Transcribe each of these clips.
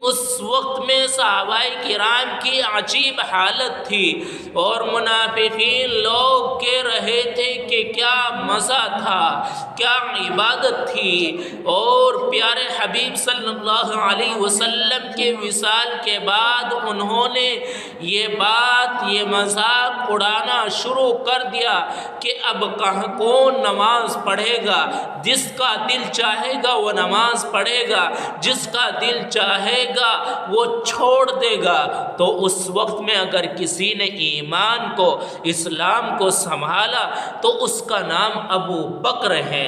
اس وقت میں صحابہ کرام کی عجیب حالت تھی، اور منافقین لوگ کہہ رہے تھے کہ کیا مزہ تھا، کیا عبادت تھی۔ اور پیارے حبیب صلی اللہ علیہ وسلم کے وصال کے بعد انہوں نے یہ بات، یہ مذاق اڑانا شروع کر دیا کہ اب کہاں کون نماز پڑھے گا؟ جس کا دل چاہے گا وہ نماز پڑھے گا، جس کا دل چاہے گا وہ چھوڑ دے گا۔ تو اس وقت میں اگر کسی نے ایمان کو، اسلام کو سنبھالا تو اس کا نام ابو بکر ہے۔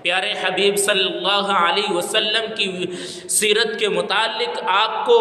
پیارے حبیب صلی اللہ علیہ وسلم کی سیرت کے متعلق آپ کو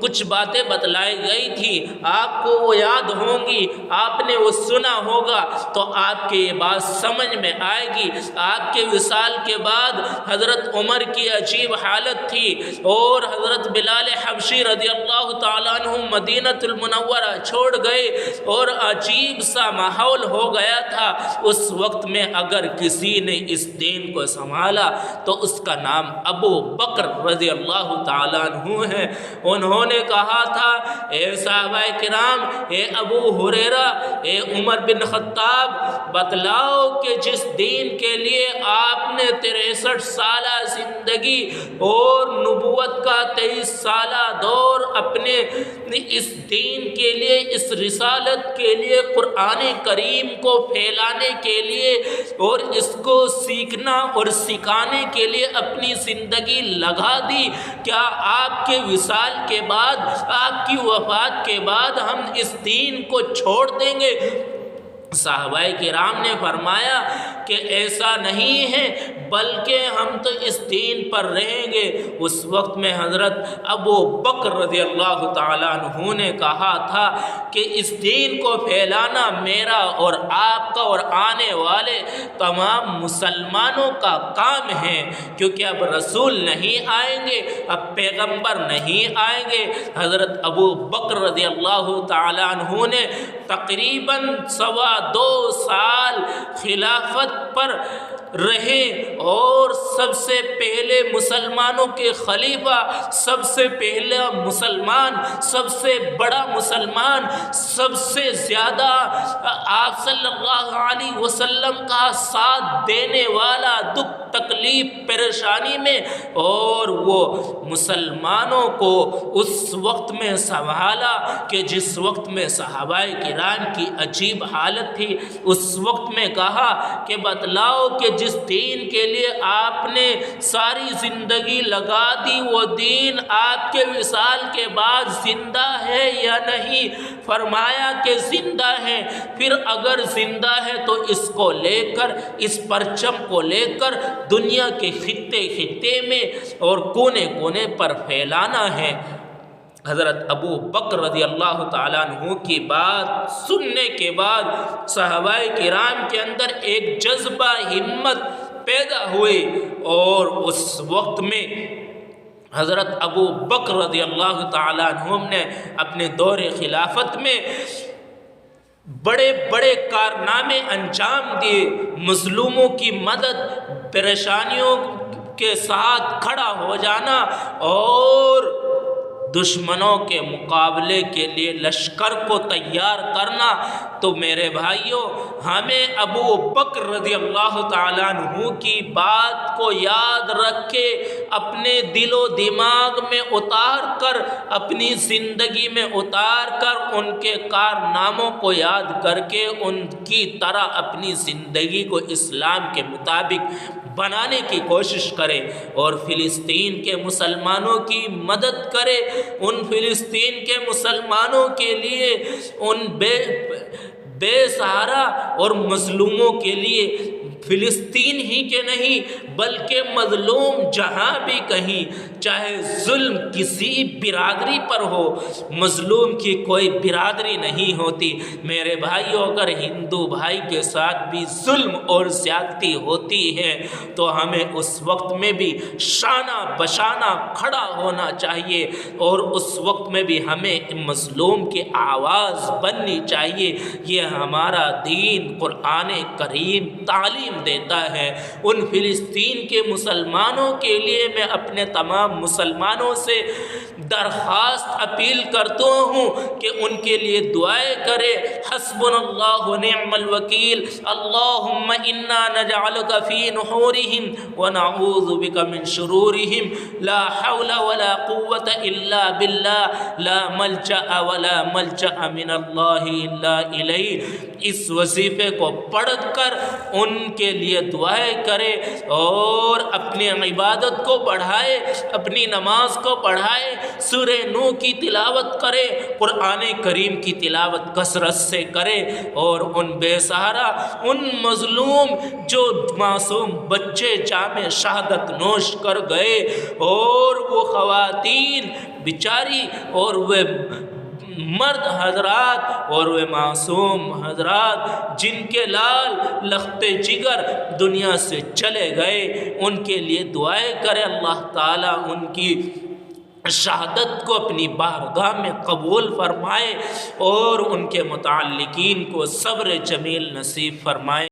کچھ باتیں بتلائی گئی تھی، آپ کو وہ یاد ہوں گی، آپ نے وہ سنا ہوگا، تو آپ کی یہ بات سمجھ میں آئے گی۔ آپ کے وصال کے بعد حضرت عمر کی عجیب حالت تھی، اور حضرت بلال حبشی رضی اللہ تعالیٰ عنہ مدینہ المنورہ چھوڑ گئے، اور عجیب سا ماحول ہو گیا تھا۔ اس وقت میں اگر کسی نے اس دین کو سنبھالا تو اس کا نام ابو بکر رضی اللہ تعالیٰ عنہ ہے۔ انہوں نے کہا تھا، اے صحابہ کرام، اے ابو ہریرہ، اے عمر بن خطاب، بتلاؤ کہ جس دین کے لیے آپ نے 63 سالہ زندگی اور نبوت کا 23 سالہ دور اپنے اس دین کے لیے، اس رسالت کے لیے، قرآن کریم کو پھیلانے کے لیے اور اس کو سیکھنا اور سکھانے کے لیے اپنی زندگی لگا دی، کیا آپ کے وصال کے بعد، آپ کی وفات کے بعد ہم اس دین کو چھوڑ دیں گے؟ صحابہ کرام نے فرمایا کہ ایسا نہیں ہے، بلکہ ہم تو اس دین پر رہیں گے۔ اس وقت میں حضرت ابو بکر رضی اللہ تعالیٰ عنہ نے کہا تھا کہ اس دین کو پھیلانا میرا اور آپ کا اور آنے والے تمام مسلمانوں کا کام ہے، کیونکہ اب رسول نہیں آئیں گے، اب پیغمبر نہیں آئیں گے۔ حضرت ابو بکر رضی اللہ تعالیٰ عنہ نے تقریباً 2.25 سال خلافت پر رہے، اور سب سے پہلے مسلمانوں کے خلیفہ، سب سے پہلا مسلمان، سب سے بڑا مسلمان، سب سے زیادہ آپ صلی اللہ علیہ وسلم کا ساتھ دینے والا دکھ تکلیف پریشانی میں، اور وہ مسلمانوں کو اس وقت میں سنبھالا کہ جس وقت میں صحابہ کرام کی عجیب حالت تھی۔ اس وقت میں کہا کہ بتلاؤ کہ جس دین کے لیے آپ نے ساری زندگی لگا دی، وہ دین آپ کے وصال کے بعد زندہ ہے یا نہیں؟ فرمایا کہ زندہ ہے۔ پھر اگر زندہ ہے تو اس کو لے کر، اس پرچم کو لے کر دنیا کے خطے خطے میں اور کونے کونے پر پھیلانا ہے۔ حضرت ابو بکر رضی اللہ تعالیٰ عنہ کی بات سننے کے بعد صحابہ کرام کے اندر ایک جذبہ ہمت پیدا ہوئی، اور اس وقت میں حضرت ابو بکر رضی اللہ تعالیٰ عنہ نے اپنے دور خلافت میں بڑے بڑے کارنامے انجام دیے، مظلوموں کی مدد، پریشانیوں کے ساتھ کھڑا ہو جانا، اور دشمنوں کے مقابلے کے لیے لشکر کو تیار کرنا۔ تو میرے بھائیوں، ہمیں ابو بکر رضی اللہ تعالیٰ عنہ کی بات کو یاد رکھ کے اپنے دل و دماغ میں اتار کر، اپنی زندگی میں اتار کر، ان کے کارناموں کو یاد کر کے ان کی طرح اپنی زندگی کو اسلام کے مطابق بنانے کی کوشش کرے، اور فلسطین کے مسلمانوں کی مدد کرے، ان فلسطین کے مسلمانوں کے لیے، ان بے سہارا اور مظلوموں کے لیے، فلسطین ہی کے نہیں بلکہ مظلوم جہاں بھی کہیں، چاہے ظلم کسی برادری پر ہو، مظلوم کی کوئی برادری نہیں ہوتی۔ میرے بھائیوں، اگر ہندو بھائی کے ساتھ بھی ظلم اور زیادتی ہوتی ہے تو ہمیں اس وقت میں بھی شانہ بشانہ کھڑا ہونا چاہیے، اور اس وقت میں بھی ہمیں مظلوم کی آواز بننی چاہیے۔ یہ ہمارا دین، قرآن کریم تعلیم تعلیم دیتا ہے۔ ان فلسطین کے مسلمانوں کے لیے میں اپنے تمام مسلمانوں سے درخواست اپیل کرتا ہوں کہ ان کے لیے دعائیں کرے۔ حسبنا اللہ ونعم الوکیل، اللہم انا نجعلک فی نحورہم ونعوذ بک من شرورہم، لا حول ولا قوة الا باللہ، لا ملجأ ولا ملجأ من اللہ الا الیہ۔ اس وظیفے کو پڑھ کر ان کے لیے دعائیں کرے اور اپنی عبادت کو بڑھائے، اپنی نماز کو پڑھائے، سورہ نو کی تلاوت کرے، قرآن کریم کی تلاوت کثرت سے کرے، اور ان بے سہارا، ان مظلوم جو معصوم بچے جام شہادت نوش کر گئے، اور وہ خواتین بیچاری اور وہ مرد حضرات اور وہ معصوم حضرات جن کے لال لخت جگر دنیا سے چلے گئے، ان کے لیے دعائیں کرے۔ اللہ تعالیٰ ان کی شہادت کو اپنی بارگاہ میں قبول فرمائے اور ان کے متعلقین کو صبر جمیل نصیب فرمائے۔